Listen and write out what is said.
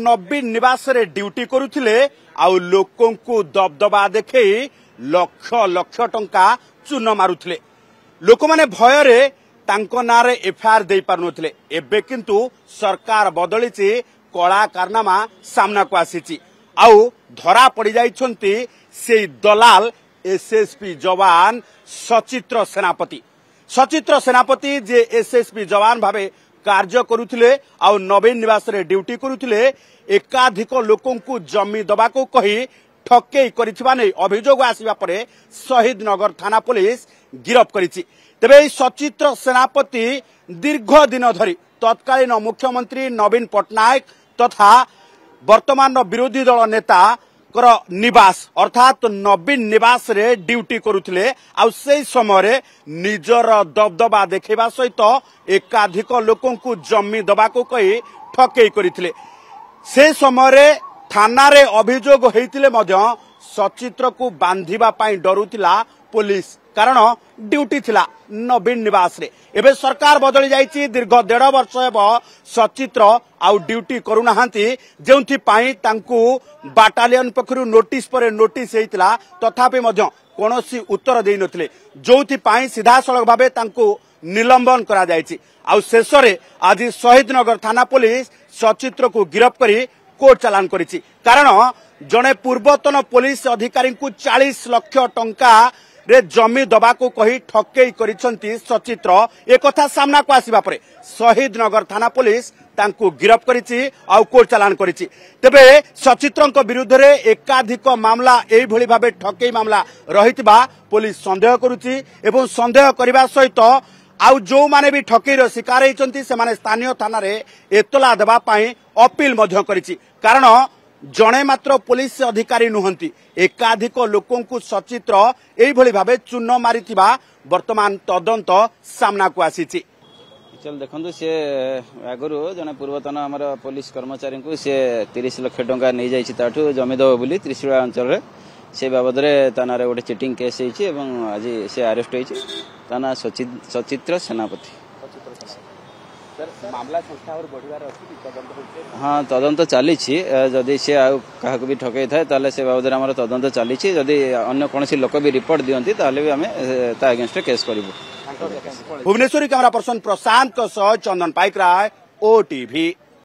नवीन निवास रे ड्यूटी करुथिले आउ लोकंकु दबदबा देखै लक्ष लक्ष टंका चून मारुथिले। लोक माने भयरे तांको नारे एफआईआर दे पारुनथिले। एबे किंतु सरकार बदलिछि, कला कारनामा सामना को आसीछि आउ धरा पड़ी जाइछन्ति से दलाल एसएसपी जवान सचित्र सेनापति। सचित्र सेनापति जे एसएसपी जवान भावे कार्य करुथिले आउ नवीन निवास रे ड्यूटी करुथिले, एकाधिक लोकंकु जमी दबाको कही ठकेई करिथिबा नै अभियोग आसीबा परे शहीद नगर थाना पुलिस गिरफ करिछि। तेबे सचित्र सेनापति दीर्घ दिन धरी तत्कालीन मुख्यमंत्री नवीन पट्टनायक तथा वर्तमान विरोधी दल नेता निवास अर्थात नवीन निवास रे ड्यूटी करुथिले आउ से समय निजर दबदबा देखा सहित एकाधिक लोकंकु जमी दबाको कही ठकेई करिथिले। से समय थाना रे अभियोग होइतिले मध्य सचित्र को बांधिबा पई डरुथिला पुलिस, कारण ड्यूटी थिला नवीन निवास रे। एबे सरकार बदली जाइछि, दीर्घ 1.5 वर्ष हेब सचित्र आउ ड्यूटी करूनाहांती, जेउथि पई तांकु बाटालियन पखरु नोटिस पर नोटिस हेइतिला तथापि मध्य कोनोसी उत्तर देइ नथिले, जोथि पई सीधा सड़क भाबे तांकु निलंबन करा जाइछि। आउ शेषरे आज शहीदनगर थाना पुलिस सचित्र को गिरफ्त करी कोर्ट चालान करिछि, कारण जने पूर्वतन पुलिस अधिकारी को 40 लाख टंका रे जमी दबाको कही ठकेई करिसंती सचित्र। एक कथा सामना को आसीबा परे शहीदनगर थाना पुलिस तांकु गिरफ्त करिछि आ कोर्ट चालान करिछि। तेबे सचित्रंक विरुद्ध रे एकाधिक मामला एई भली भाबे ठकेई मामला रहितबा पुलिस संदेह करुछि एवं संदेह करिबा सहित आउ जो माने भी ठकेईर शिकार होइचंती से माने स्थानीय थाना रे एतला देबा पई अपील मध्य करिछि, कारण जणे मात्र पुलिस अधिकारी नुहंती, एकाधिक लोकंकु सचित्र एई भली भाबे चून मारिथिबा वर्तमान तदंत सामना को आसीछि। चल देखंतु से आगरु जने पूर्वतन हमर पुलिस कर्मचारी को से 30 लाख टंका नै जाइछि ताठु जमी दबो बोली त्रिशूला अंचल रे से बाबद रे तानारे गोटे चिटिंग केस होइछि एवं आज से अरेस्ट होइछि। ताना सचित्र सेनापति मामला संख्या और बढ़िबार अछि तदंत होइछि। हाँ तदंत चली जदि से क्या भी ठकई थाए ताले से बाबद आम तदंत चली जदि अन्य कौन लोक भी रिपोर्ट दियंती ताले भी आम ता अगेंस्ट केस करिवु। भुवनेश्वरी camera person Prashant Chandan Paikray, OTV.